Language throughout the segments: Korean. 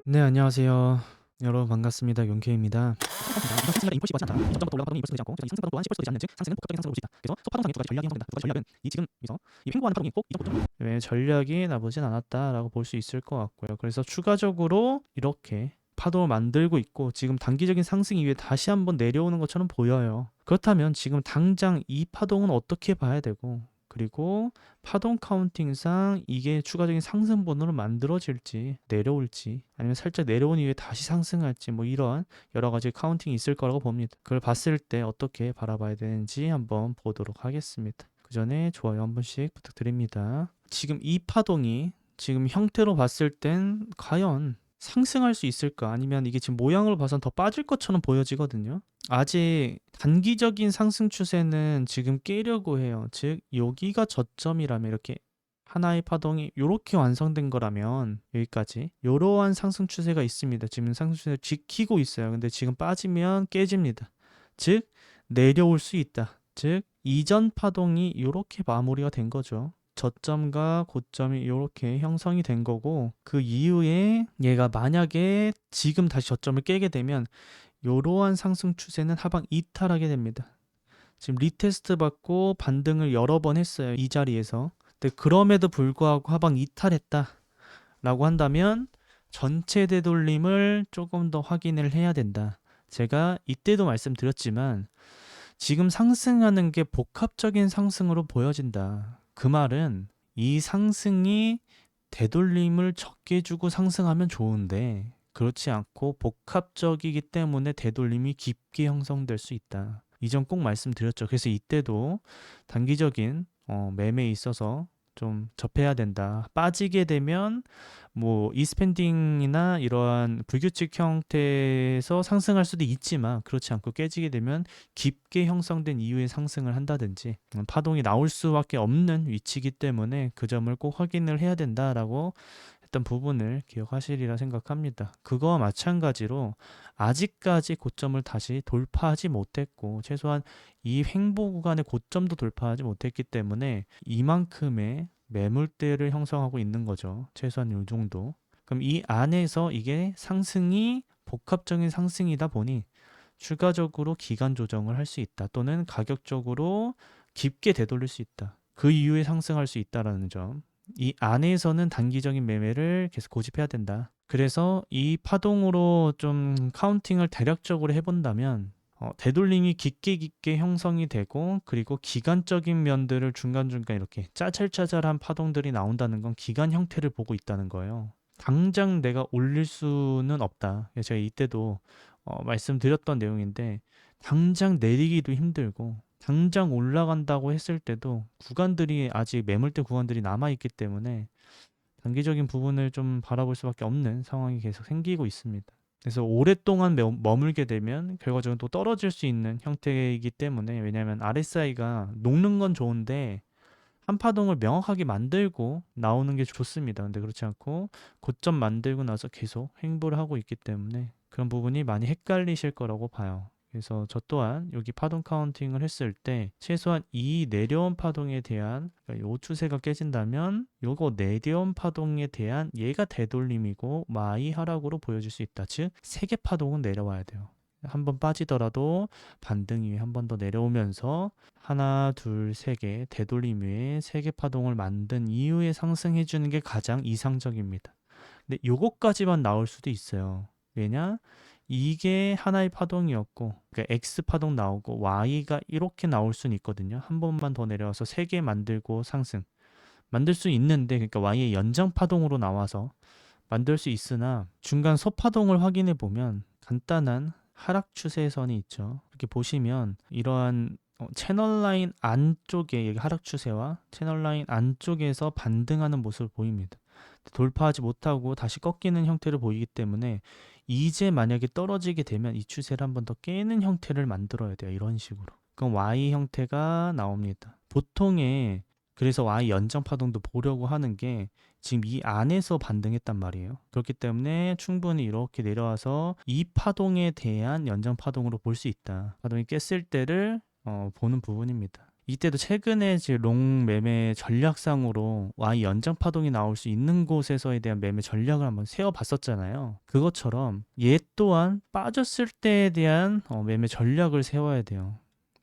네, 안녕하세요. 여러분 반갑습니다. 용케입니다. 상승이라 임펄시브하지 않다. 이 점부터 올라간 파동이 임펄시브되지 않고 이 상승 파동도 또한 10%되지 않는 즉 상승은 복합적인 상승으로 볼 수 있다. 그래서 소파동 장애 두 가지 전략이 형성된다. 두 가지 전략은 이 지금 여기서 이 횡보하는 파동이 있고 이전 고점 왜 전략이 나쁘진 않았다라고 볼 수 있을 것 같고요. 그래서 추가적으로 이렇게 파동을 만들고 있고 지금 단기적인 상승 이후에 다시 한번 내려오는 것처럼 보여요. 그렇다면 지금 당장 이 파동은 어떻게 봐야 되고 그리고 파동 카운팅상 이게 추가적인 상승분으로 만들어질지 내려올지 아니면 살짝 내려온 이후에 다시 상승할지 뭐 이런 여러 가지 카운팅이 있을 거라고 봅니다. 그걸 봤을 때 어떻게 바라봐야 되는지 한번 보도록 하겠습니다. 그 전에 좋아요 한 번씩 부탁드립니다. 지금 이 파동이 지금 형태로 봤을 땐 과연 상승할 수 있을까? 아니면 이게 지금 모양을 봐선 더 빠질 것처럼 보여지거든요. 아직 단기적인 상승 추세는 지금 깨려고 해요. 즉 여기가 저점이라면 이렇게 하나의 파동이 이렇게 완성된 거라면 여기까지 이러한 상승 추세가 있습니다. 지금 상승 추세를 지키고 있어요. 근데 지금 빠지면 깨집니다. 즉 내려올 수 있다. 즉 이전 파동이 이렇게 마무리가 된 거죠. 저점과 고점이 이렇게 형성이 된 거고 그 이후에 얘가 만약에 지금 다시 저점을 깨게 되면 이러한 상승 추세는 하방 이탈하게 됩니다. 지금 리테스트 받고 반등을 여러 번 했어요. 이 자리에서. 근데 그럼에도 불구하고 하방 이탈했다 라고 한다면 전체 되돌림을 조금 더 확인을 해야 된다. 제가 이때도 말씀드렸지만 지금 상승하는 게 복합적인 상승으로 보여진다. 그 말은 이 상승이 되돌림을 적게 주고 상승하면 좋은데 그렇지 않고 복합적이기 때문에 되돌림이 깊게 형성될 수 있다. 이 점 꼭 말씀드렸죠. 그래서 이때도 단기적인 매매에 있어서 좀 접해야 된다. 빠지게 되면 뭐 이스펜딩이나 이러한 불규칙 형태에서 상승할 수도 있지만 그렇지 않고 깨지게 되면 깊게 형성된 이후에 상승을 한다든지 파동이 나올 수밖에 없는 위치이기 때문에 그 점을 꼭 확인을 해야 된다라고 했던 부분을 기억하시리라 생각합니다. 그거와 마찬가지로 아직까지 고점을 다시 돌파하지 못했고 최소한 이 횡보 구간의 고점도 돌파하지 못했기 때문에 이만큼의 매물대를 형성하고 있는 거죠. 최소한 이 정도. 그럼 이 안에서 이게 상승이 복합적인 상승이다 보니 추가적으로 기간 조정을 할 수 있다. 또는 가격적으로 깊게 되돌릴 수 있다. 그 이후에 상승할 수 있다라는 점. 이 안에서는 단기적인 매매를 계속 고집해야 된다. 그래서 이 파동으로 좀 카운팅을 대략적으로 해본다면 되돌림이 깊게 형성이 되고 그리고 기간적인 면들을 중간중간 이렇게 짜잘짜잘한 파동들이 나온다는 건 기간 형태를 보고 있다는 거예요. 당장 내가 올릴 수는 없다. 제가 이때도 말씀드렸던 내용인데 당장 내리기도 힘들고 당장 올라간다고 했을 때도 구간들이 아직 매물대 구간들이 남아있기 때문에 단기적인 부분을 좀 바라볼 수밖에 없는 상황이 계속 생기고 있습니다. 그래서 오랫동안 머물게 되면 결과적으로 또 떨어질 수 있는 형태이기 때문에 왜냐하면 RSI가 녹는 건 좋은데 한 파동을 명확하게 만들고 나오는 게 좋습니다. 근데 그렇지 않고 고점 만들고 나서 계속 횡보를 하고 있기 때문에 그런 부분이 많이 헷갈리실 거라고 봐요. 그래서 저 또한 여기 파동 카운팅을 했을 때 최소한 이 내려온 파동에 대한 그러니까 요 추세가 깨진다면 요거 내려온 파동에 대한 얘가 되돌림이고 마이 하락으로 보여질 수 있다. 즉 세개 파동은 내려와야 돼요. 한 번 빠지더라도 반등 이후에 한 번 더 내려오면서 하나, 둘, 세 개 되돌림 이후에 세 개 파동을 만든 이후에 상승해 주는 게 가장 이상적입니다. 근데 요것까지만 나올 수도 있어요. 왜냐? 이게 하나의 파동이었고 그러니까 X 파동 나오고 Y가 이렇게 나올 수는 있거든요. 한 번만 더 내려와서 세 개 만들고 상승 만들 수 있는데 그러니까 Y의 연장 파동으로 나와서 만들 수 있으나 중간 소파동을 확인해 보면 간단한 하락 추세선이 있죠. 이렇게 보시면 이러한 채널 라인 안쪽에 여기 하락 추세와 채널 라인 안쪽에서 반등하는 모습을 보입니다. 돌파하지 못하고 다시 꺾이는 형태를 보이기 때문에 이제 만약에 떨어지게 되면 이 추세를 한 번 더 깨는 형태를 만들어야 돼요. 이런 식으로. 그럼 Y 형태가 나옵니다. 보통의 그래서 Y 연장 파동도 보려고 하는 게 지금 이 안에서 반등했단 말이에요. 그렇기 때문에 충분히 이렇게 내려와서 이 파동에 대한 연장 파동으로 볼 수 있다. 파동이 깼을 때를 보는 부분입니다. 이때도 최근에 이제 롱 매매 전략상으로 Y 연장 파동이 나올 수 있는 곳에서에 대한 매매 전략을 한번 세워봤었잖아요. 그것처럼 얘 또한 빠졌을 때에 대한 매매 전략을 세워야 돼요.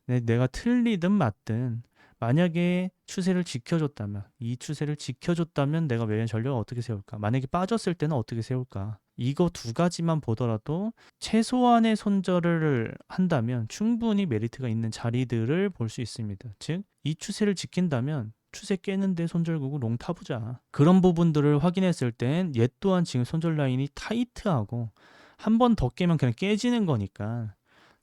내가 틀리든 맞든 만약에 추세를 지켜줬다면, 이 추세를 지켜줬다면 내가 매매 전략을 어떻게 세울까? 만약에 빠졌을 때는 어떻게 세울까? 이거 두 가지만 보더라도 최소한의 손절을 한다면 충분히 메리트가 있는 자리들을 볼 수 있습니다. 즉, 이 추세를 지킨다면 추세 깨는데 손절국을 롱 타보자. 그런 부분들을 확인했을 땐 얘 또한 지금 손절 라인이 타이트하고 한 번 더 깨면 그냥 깨지는 거니까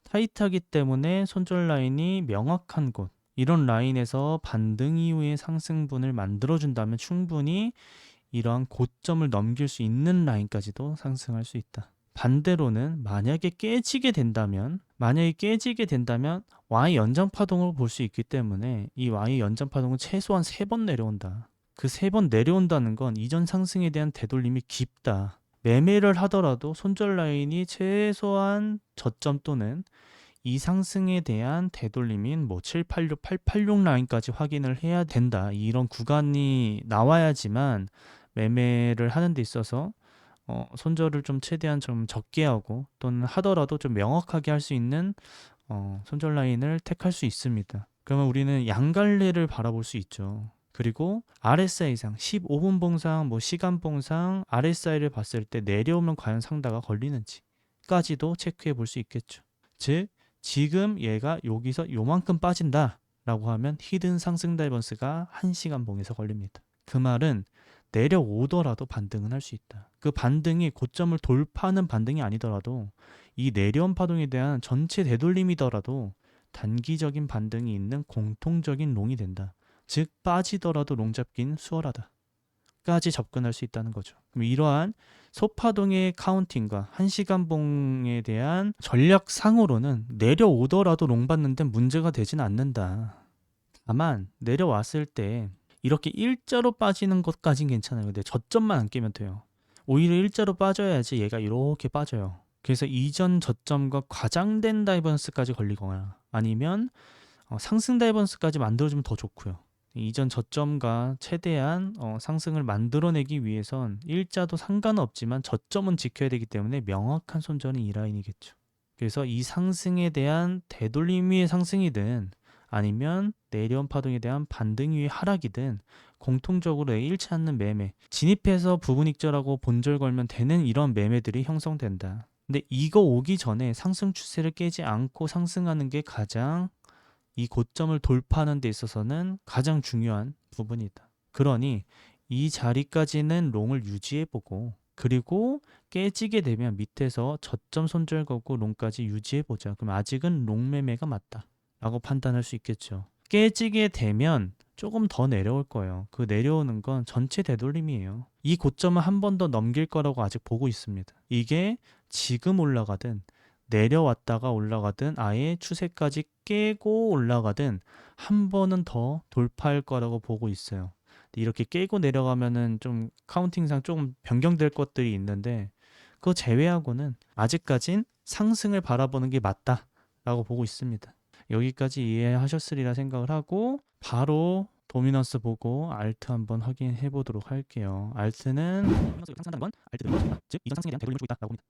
타이트하기 때문에 손절 라인이 명확한 곳, 이런 라인에서 반등 이후의 상승분을 만들어준다면 충분히 이러한 고점을 넘길 수 있는 라인까지도 상승할 수 있다. 반대로는 만약에 깨지게 된다면 Y 연장 파동으로 볼 수 있기 때문에 이 Y 연장 파동은 최소한 3번 내려온다. 그 3번 내려온다는 건 이전 상승에 대한 되돌림이 깊다. 매매를 하더라도 손절 라인이 최소한 저점 또는 이 상승에 대한 되돌림인 786, 886 라인까지 확인을 해야 된다. 이런 구간이 나와야지만 매매를 하는 데 있어서 손절을 좀 최대한 좀 적게 하고 또는 하더라도 좀 명확하게 할 수 있는 손절 라인을 택할 수 있습니다. 그러면 우리는 양갈래를 바라볼 수 있죠. 그리고 RSI상 15분 봉상, 시간 봉상 RSI를 봤을 때 내려오면 과연 상다가 걸리는지까지도 체크해 볼 수 있겠죠. 즉 지금 얘가 여기서 요만큼 빠진다 라고 하면 히든 상승 다이버스가 1시간 봉에서 걸립니다. 그 말은 내려오더라도 반등은 할 수 있다. 그 반등이 고점을 돌파하는 반등이 아니더라도 이 내려온 파동에 대한 전체 되돌림이더라도 단기적인 반등이 있는 공통적인 롱이 된다. 즉 빠지더라도 롱 잡기는 수월하다 까지 접근할 수 있다는 거죠. 그럼 이러한 소파동의 카운팅과 1시간 봉에 대한 전략상으로는 내려오더라도 롱 받는 데 문제가 되진 않는다. 다만 내려왔을 때 이렇게 일자로 빠지는 것까진 괜찮아요. 근데 저점만 안 깨면 돼요. 오히려 일자로 빠져야지 얘가 이렇게 빠져요. 그래서 이전 저점과 과장된 다이버스까지 걸리거나 아니면 상승 다이버스까지 만들어주면 더 좋고요. 이전 저점과 최대한 상승을 만들어내기 위해선 일자도 상관없지만 저점은 지켜야 되기 때문에 명확한 손절이 이 라인이겠죠. 그래서 이 상승에 대한 되돌림 위의 상승이든 아니면 내려온 파동에 대한 반등 위의 하락이든 공통적으로 일치 않는 매매, 진입해서 부분 익절하고 본절 걸면 되는 이런 매매들이 형성된다. 근데 이거 오기 전에 상승 추세를 깨지 않고 상승하는 게 가장 이 고점을 돌파하는 데 있어서는 가장 중요한 부분이다. 그러니 이 자리까지는 롱을 유지해보고 그리고 깨지게 되면 밑에서 저점 손절 거고 롱까지 유지해보자. 그럼 아직은 롱 매매가 맞다 라고 판단할 수 있겠죠. 깨지게 되면 조금 더 내려올 거예요. 그 내려오는 건 전체 되돌림이에요. 이 고점을 한 번 더 넘길 거라고 아직 보고 있습니다. 이게 지금 올라가든 내려왔다가 올라가든 아예 추세까지 깨고 올라가든 한 번은 더 돌파할 거라고 보고 있어요. 이렇게 깨고 내려가면은 좀 카운팅상 조금 변경될 것들이 있는데 그거 제외하고는 아직까진 상승을 바라보는 게 맞다라고 보고 있습니다. 여기까지 이해하셨으리라 생각을 하고 바로 도미넌스 보고 알트 한번 확인해 보도록 할게요. 알트는 도미넌스 상승한다는 건 알트를 떨어집니다. 즉 이전 상승에 대한 되돌림을 주고 있다라고 봅니다.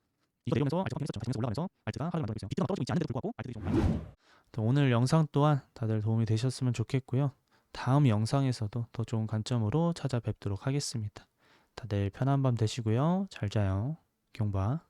이거 내려오면서 알트가 계속했었죠. 계속해서 올라가면서 알트가 하락을 만들고 있어요. 비트가 떨어지고 있지 않은데도 불구하고 알트들이 좀 많이 오늘 영상 또한 다들 도움이 되셨으면 좋겠고요. 다음 영상에서도 더 좋은 관점으로 찾아뵙도록 하겠습니다. 다들 편한 밤 되시고요. 잘 자요. 경바.